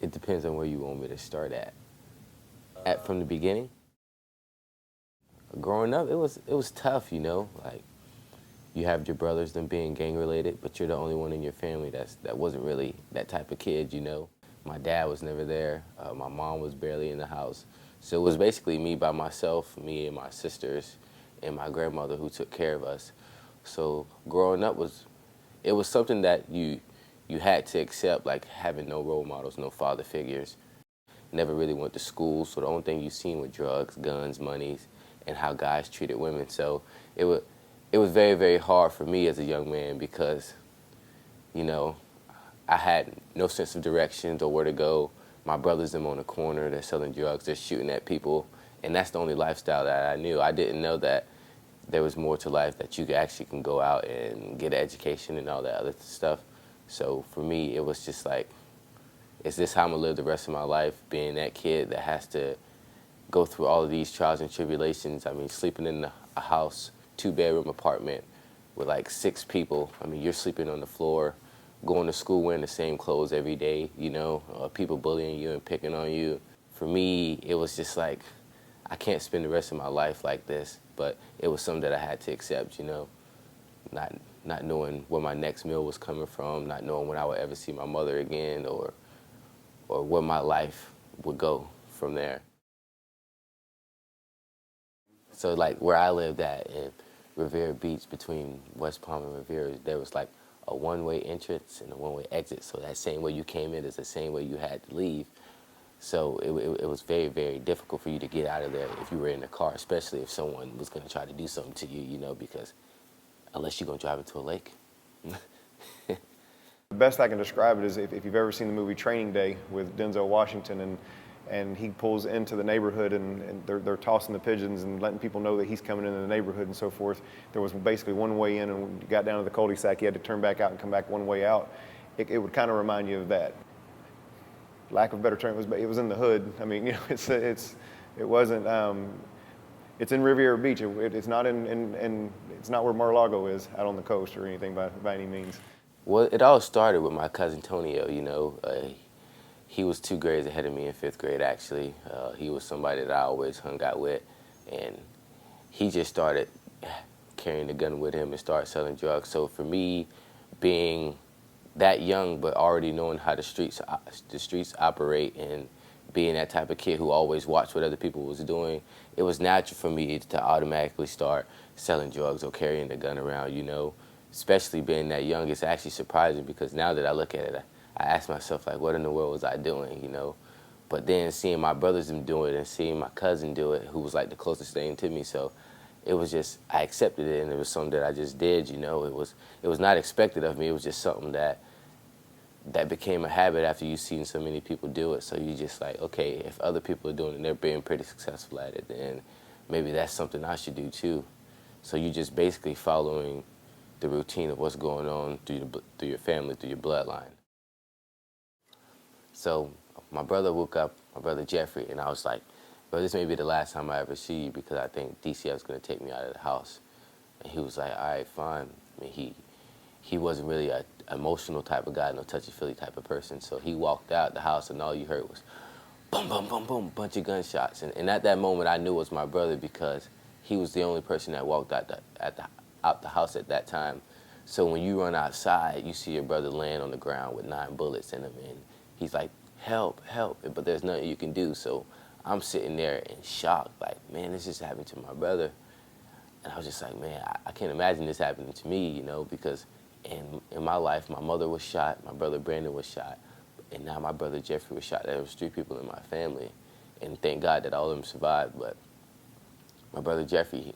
It depends on where you want me to start at. From the beginning, growing up, it was tough, you know. Like you have your brothers, them being gang related, but you're the only one in your family that wasn't really that type of kid, you know. My dad was never there. My mom was barely in the house, so it was basically me by myself, me and my sisters, and my grandmother who took care of us. So growing up was something that you had to accept, like having no role models, no father figures. Never really went to school, so the only thing you seen were drugs, guns, monies, and how guys treated women. So it was very, very hard for me as a young man because, you know, I had no sense of directions or where to go. My brothers them on the corner, they're selling drugs, they're shooting at people, and that's the only lifestyle that I knew. I didn't know that there was more to life, that you actually can go out and get an education and all that other stuff. So for me, it was just like, is this how I'm gonna live the rest of my life, being that kid that has to go through all of these trials and tribulations? I mean, sleeping in a house, 2-bedroom apartment with like 6 people. I mean, you're sleeping on the floor, going to school wearing the same clothes every day, you know, people bullying you and picking on you. For me, it was just like, I can't spend the rest of my life like this, but it was something that I had to accept, you know, not knowing where my next meal was coming from, not knowing when I would ever see my mother again, or where my life would go from there. So like where I lived at in Riviera Beach, between West Palm and Riviera, there was like a one-way entrance and a one-way exit. So that same way you came in is the same way you had to leave. So it was very, very difficult for you to get out of there if you were in a car, especially if someone was going to try to do something to you, you know, because unless you're going to drive into a lake. The best I can describe it is if you've ever seen the movie Training Day with Denzel Washington, and he pulls into the neighborhood, and they're tossing the pigeons and letting people know that he's coming into the neighborhood and so forth. There was basically one way in, and when you got down to the cul-de-sac, you had to turn back out and come back one way out. It would kind of remind you of that. Lack of a better term, it was in the hood. I mean, you know, it wasn't. It's in Riviera Beach. It's not it's not where Mar-a-Lago is, out on the coast or anything by any means. Well, it all started with my cousin Tonio, you know. He was 2 grades ahead of me in 5th grade, actually. He was somebody that I always hung out with, and he just started carrying a gun with him and started selling drugs. So for me, being that young but already knowing how the streets operate and being that type of kid who always watched what other people was doing, it was natural for me to automatically start selling drugs or carrying a gun around, you know. Especially being that young, it's actually surprising because now that I look at it, I ask myself, like, what in the world was I doing, you know? But then seeing my brothers do it and seeing my cousin do it, who was like the closest thing to me, so it was just, I accepted it, and it was something that I just did, you know? It was not expected of me. It was just something that became a habit after you've seen so many people do it. So you just like, okay, if other people are doing it and they're being pretty successful at it, then maybe that's something I should do too. So you just basically following the routine of what's going on through your family, through your bloodline. So my brother woke up, my brother Jeffrey, and I was like, bro, this may be the last time I ever see you because I think DCF's gonna take me out of the house. And he was like, all right, fine. I mean, he wasn't really an emotional type of guy, no touchy-feely type of person. So he walked out the house, and all you heard was boom, boom, boom, boom, bunch of gunshots. And at that moment, I knew it was my brother because he was the only person that walked out the house at that time. So when you run outside, you see your brother laying on the ground with 9 bullets in him, and he's like, help, help, but there's nothing you can do. So I'm sitting there in shock, like, man, this just happened to my brother. And I was just like, man, I can't imagine this happening to me, you know, because in my life, my mother was shot, my brother Brandon was shot, and now my brother Jeffrey was shot. There was 3 people in my family, and thank God that all of them survived. But my brother Jeffrey,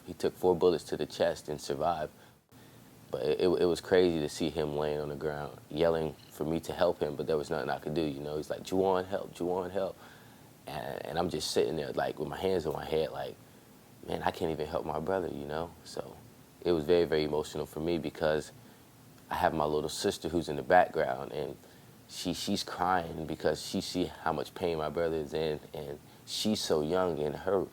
he took 4 bullets to the chest and survived. But it was crazy to see him laying on the ground, yelling for me to help him, but there was nothing I could do, you know. He's like, JaJuan, help, JaJuan, help. And I'm just sitting there, like, with my hands on my head, like, man, I can't even help my brother, you know. So it was very, very emotional for me because I have my little sister who's in the background, and she's crying because she see how much pain my brother is in, and she's so young, and her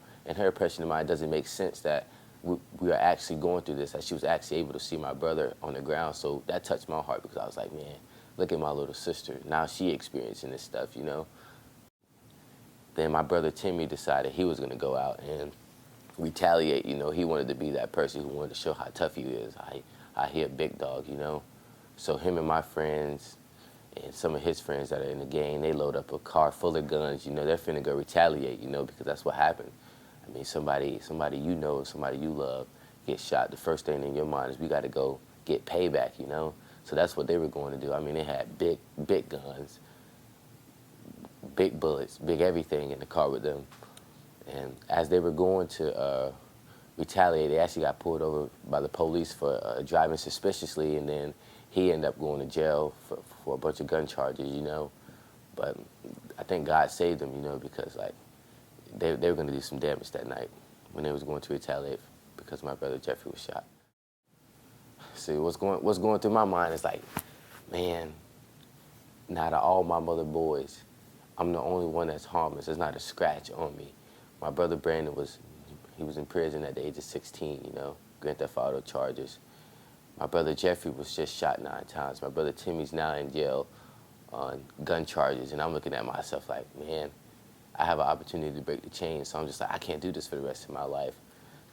impression of mine doesn't make sense that we are actually going through this, that she was actually able to see my brother on the ground. So that touched my heart because I was like, man, look at my little sister. Now she experiencing this stuff, you know. Then my brother Timmy decided he was going to go out and retaliate, you know. He wanted to be that person who wanted to show how tough he is, how he a big dog, you know. So him and my friends and some of his friends that are in the gang, they load up a car full of guns, you know. They're finna go retaliate, you know, because that's what happened. I mean, somebody you know, somebody you love gets shot. The first thing in your mind is we got to go get payback, you know. So that's what they were going to do. I mean, they had big guns, big bullets, big everything in the car with them. And as they were going to retaliate, they actually got pulled over by the police for driving suspiciously, and then he ended up going to jail for a bunch of gun charges, you know. But I think God saved them, you know, because like they were going to do some damage that night when they was going to retaliate because my brother Jeffrey was shot. See, what's going through my mind is like, man, out of all my mother boys, I'm the only one that's harmless. There's not a scratch on me. My brother Brandon was in prison at the age of 16, you know, Grand Theft Auto charges. My brother Jeffrey was just shot 9 times. My brother Timmy's now in jail on gun charges, and I'm looking at myself like, man, I have an opportunity to break the chain, so I'm just like, I can't do this for the rest of my life.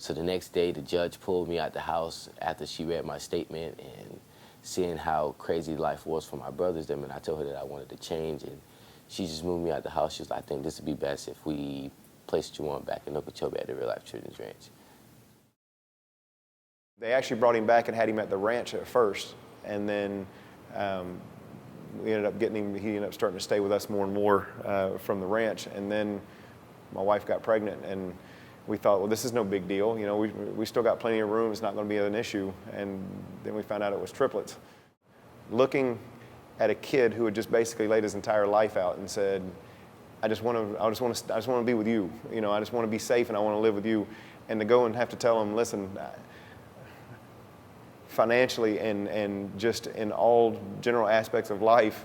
So the next day, the judge pulled me out the house after she read my statement and seeing how crazy life was for my brothers them, and I told her that I wanted to change, and she just moved me out the house. She was like, I think this would be best if we placed JaJuan back in Okeechobee at the Real Life Children's Ranch. They actually brought him back and had him at the ranch at first, and then we ended up getting him. He ended up starting to stay with us more and more from the ranch, and then my wife got pregnant, and we thought, well, this is no big deal. You know, we still got plenty of room. It's not going to be an issue. And then we found out it was triplets. Looking at a kid who had just basically laid his entire life out and said, I just want to be with you. You know, I just want to be safe and I want to live with you. And to go and have to tell him, listen, financially and just in all general aspects of life,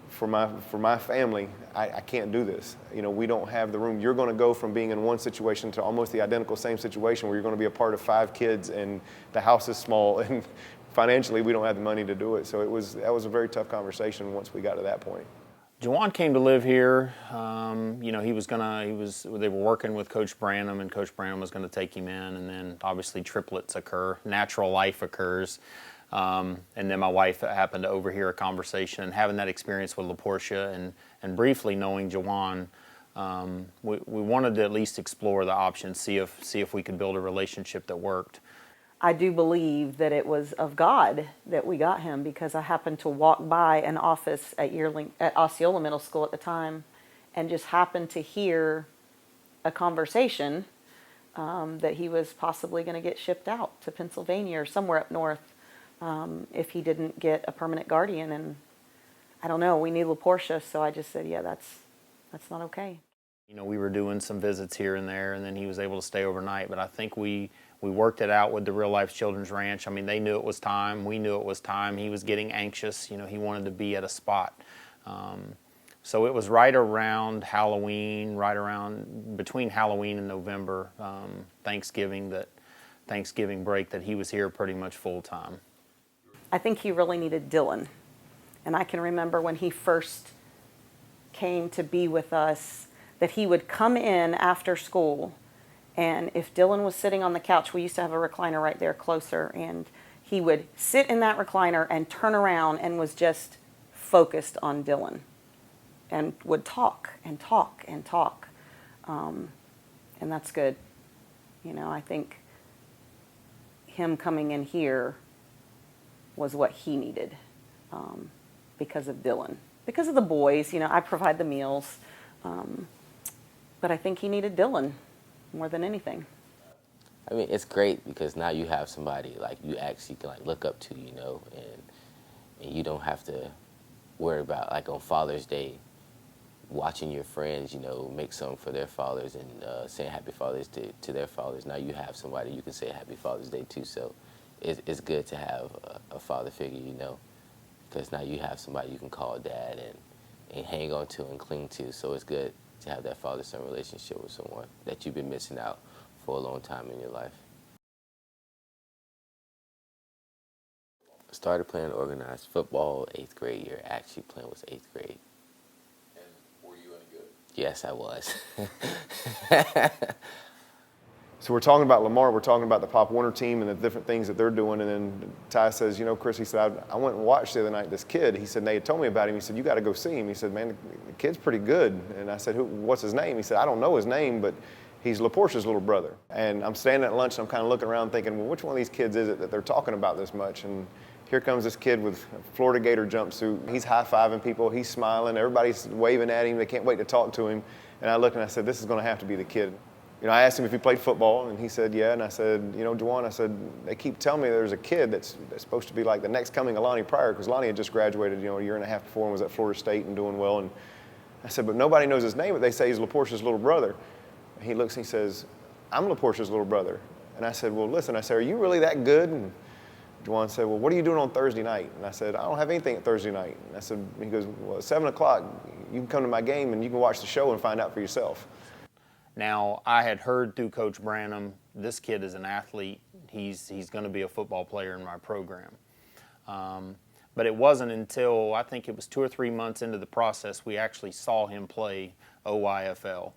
for my family, I can't do this. You know, we don't have the room. You're going to go from being in one situation to almost the identical same situation where you're going to be a part of 5 kids and the house is small and financially we don't have the money to do it. So that was a very tough conversation once we got to that point. JaJuan came to live here. You know, they were working with Coach Branham, and Coach Branham was going to take him in, and then obviously triplets occur, natural life occurs. And then my wife happened to overhear a conversation, and having that experience with LaPortia and briefly knowing JaJuan, we wanted to at least explore the options, see if we could build a relationship that worked. I do believe that it was of God that we got him, because I happened to walk by an office at Osceola Middle School at the time and just happened to hear a conversation that he was possibly going to get shipped out to Pennsylvania or somewhere up north if he didn't get a permanent guardian. And I don't know, we need LaPortia, so I just said, yeah, that's not okay. You know, we were doing some visits here and there, and then he was able to stay overnight, but I think we worked it out with the Real Life Children's Ranch. I mean, they knew it was time. We knew it was time. He was getting anxious. You know, he wanted to be at a spot. So it was right around Halloween, between Halloween and November, Thanksgiving break, that he was here pretty much full time. I think he really needed Dylan. And I can remember when he first came to be with us, that he would come in after school, and if Dylan was sitting on the couch, we used to have a recliner right there closer, and he would sit in that recliner and turn around and was just focused on Dylan and would talk and talk and talk. And that's good. You know, I think him coming in here was what he needed because of Dylan. Because of the boys, you know, I provide the meals. But I think he needed Dylan more than anything. I mean, it's great because now you have somebody like you actually can like look up to, you know, and you don't have to worry about like on Father's Day watching your friends, you know, make something for their fathers and saying Happy Father's Day to their fathers. Now you have somebody you can say Happy Father's Day to, so it's good to have a father figure, you know, because now you have somebody you can call dad and hang on to and cling to, so it's good to have that father-son relationship with someone that you've been missing out for a long time in your life. Started playing organized football 8th grade year. Actually playing was 8th grade. And were you any good? Yes, I was. So we're talking about Lamar, we're talking about the Pop Warner team and the different things that they're doing. And then Ty says, you know, Chris, he said, I went and watched the other night this kid. He said, Nate told me about him. He said, you got to go see him. He said, man, the kid's pretty good. And I said, what's his name? He said, I don't know his name, but he's LaPortia's little brother. And I'm standing at lunch and I'm kind of looking around thinking, well, which one of these kids is it that they're talking about this much? And here comes this kid with a Florida Gator jumpsuit. He's high-fiving people. He's smiling. Everybody's waving at him. They can't wait to talk to him. And I looked and I said, this is going to have to be the kid. You know, I asked him if he played football, and he said, yeah. And I said, you know, JaJuan, I said, they keep telling me there's a kid that's supposed to be like the next coming of Lonnie Pryor, because Lonnie had just graduated, you know, a year and a half before and was at Florida State and doing well. And I said, but nobody knows his name, but they say he's LaPortia's little brother. And he looks and he says, I'm LaPortia's little brother. And I said, well, listen, I said, are you really that good? And JaJuan said, well, what are you doing on Thursday night? And I said, I don't have anything at Thursday night. And I said, he goes, well, at 7 o'clock, you can come to my game and you can watch the show and find out for yourself. Now, I had heard through Coach Branham, this kid is an athlete. He's going to be a football player in my program. But it wasn't until, I think it was 2 or 3 months into the process, we actually saw him play OYFL.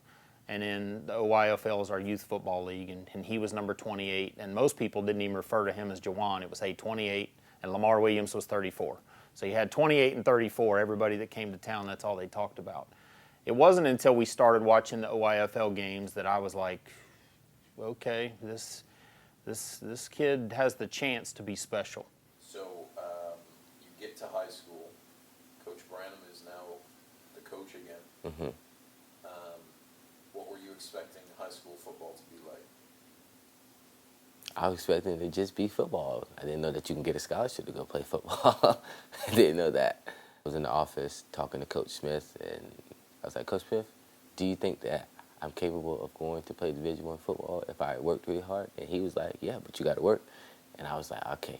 And in the OYFL is our youth football league, and he was number 28. And most people didn't even refer to him as JaJuan. It was, hey, 28, and Lamar Williams was 34. So you had 28 and 34. Everybody that came to town, that's all they talked about. It wasn't until we started watching the OYFL games that I was like, okay, this kid has the chance to be special. So you get to high school. Coach Branham is now the coach again. Mm-hmm. What were you expecting high school football to be like? I was expecting it to just be football. I didn't know that you can get a scholarship to go play football. I didn't know that. I was in the office talking to Coach Smith, and I was like, Coach Smith, do you think that I'm capable of going to play Division I football if I worked really hard? And he was like, yeah, but you got to work. And I was like, okay.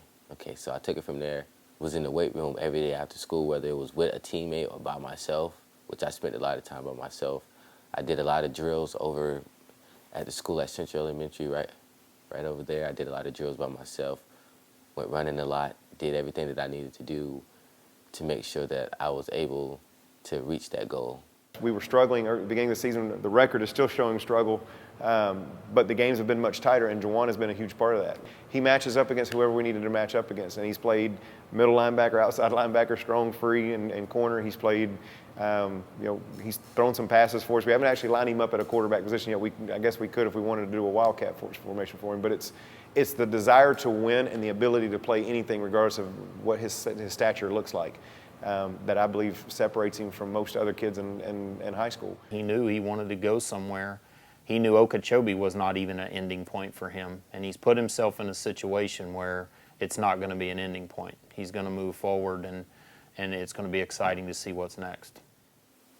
So I took it from there. Was in the weight room every day after school, whether it was with a teammate or by myself, which I spent a lot of time by myself. I did a lot of drills over at the school at Central Elementary, right over there. I did a lot of drills by myself, went running a lot, did everything that I needed to do to make sure that I was able to reach that goal. We were struggling at the beginning of the season. The record is still showing struggle, but the games have been much tighter, and JaJuan has been a huge part of that. He matches up against whoever we needed to match up against, and he's played middle linebacker, outside linebacker, strong, free, and corner. He's played, he's thrown some passes for us. We haven't actually lined him up at a quarterback position yet. I guess we could if we wanted to do a wildcat formation for him, but it's the desire to win and the ability to play anything regardless of what his stature looks like. That I believe separates him from most other kids in high school. He knew he wanted to go somewhere. He knew Okeechobee was not even an ending point for him, and he's put himself in a situation where it's not going to be an ending point. He's going to move forward, and it's going to be exciting to see what's next.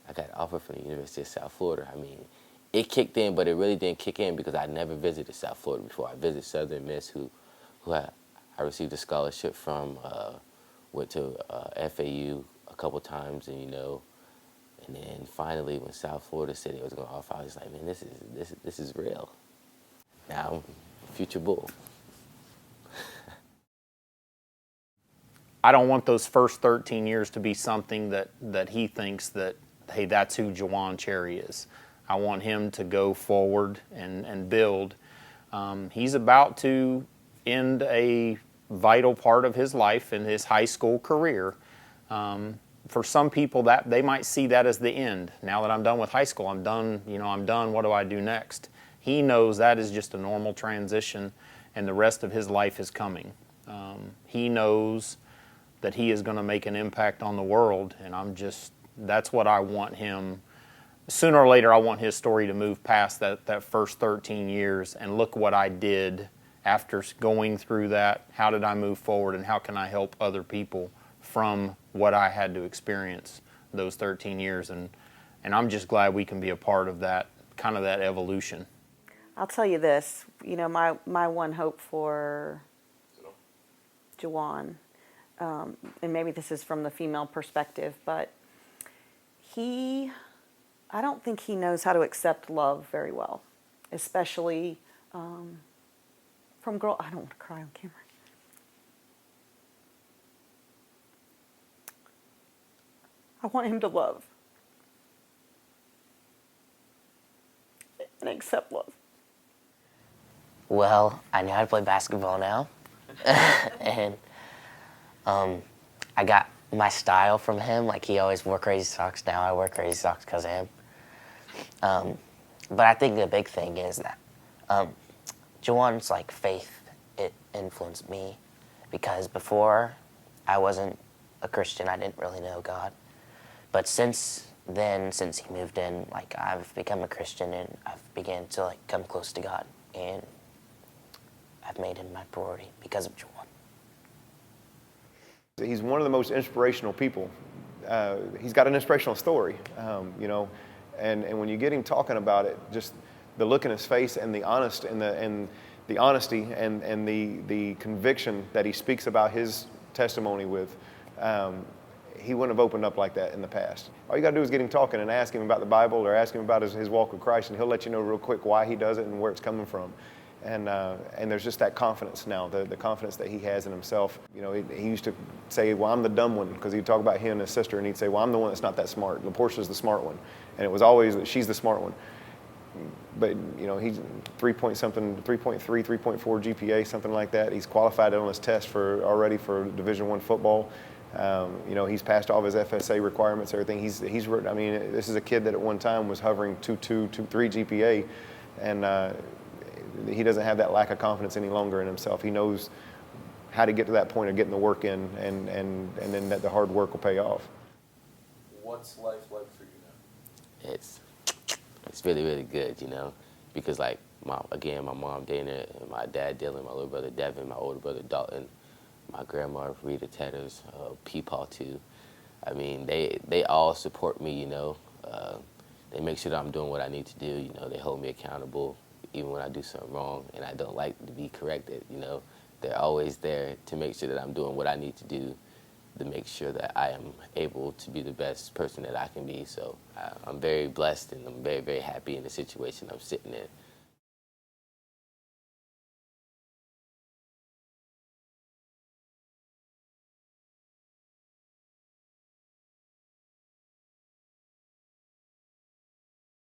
I got an offer from the University of South Florida. I mean, it kicked in, but it really didn't kick in because I never visited South Florida before. I visited Southern Miss, who I received a scholarship from. Went to FAU a couple times, and then finally when South Florida said it was going to offer, I was like, man, this is real. Now I'm a future Bull. I don't want those first 13 years to be something that he thinks that, hey, that's who JaJuan Cherry is. I want him to go forward and build. He's about to end a vital part of his life in his high school career. For some people, that they might see that as the end. Now that I'm done with high school, I'm done. I'm done. What do I do next? He knows that is just a normal transition, and the rest of his life is coming. He knows that he is going to make an impact on the world, and that's what I want him. Sooner or later, I want his story to move past that first 13 years and look what I did after going through that. How did I move forward, and how can I help other people from what I had to experience those 13 years? And I'm just glad we can be a part of that, kind of that evolution. I'll tell you this, my one hope for JaJuan, and maybe this is from the female perspective, but I don't think he knows how to accept love very well, especially from girl. I don't want to cry on camera. want him to love and accept love. Well, I know how to play basketball now. And I got my style from him. Like, he always wore crazy socks. Now I wear crazy socks because of him. But I think the big thing is that JaJuan's like faith, it influenced me, because before I wasn't a Christian, I didn't really know God. But since then, since he moved in, like, I've become a Christian, and I've began to like come close to God, and I've made him my priority because of JaJuan. He's one of the most inspirational people. He's got an inspirational story, you know, and when you get him talking about it, just the look in his face and the honesty and the conviction that he speaks about his testimony with, he wouldn't have opened up like that in the past. All you got to do is get him talking and ask him about the Bible, or ask him about his walk with Christ, and he'll let you know real quick why he does it and where it's coming from. And there's just that confidence now, the confidence that he has in himself. You know, he used to say, well, I'm the dumb one, because he'd talk about him and his sister, and he'd say, well, I'm the one that's not that smart. LaPortia's the smart one. And it was always that she's the smart one. But, you know, he's 3.3, 3.4 GPA, something like that. He's qualified on his test already for Division I football. You know, he's passed all of his FSA requirements, everything. I mean, this is a kid that at one time was hovering 2.2, 2.3 GPA, and he doesn't have that lack of confidence any longer in himself. He knows how to get to that point of getting the work in, and then that the hard work will pay off. What's life like for you now? It's really, really good, you know, because like my mom Dana, and my dad Dylan, my little brother Devin, my older brother Dalton, my grandma Rita Tetters, Peepaw too. I mean, they all support me, you know. They make sure that I'm doing what I need to do, you know. They hold me accountable even when I do something wrong and I don't like to be corrected, you know. They're always there to make sure that I'm doing what I need to do to make sure that I am able to be the best person that I can be. So I'm very blessed, and I'm very, very happy in the situation I'm sitting in.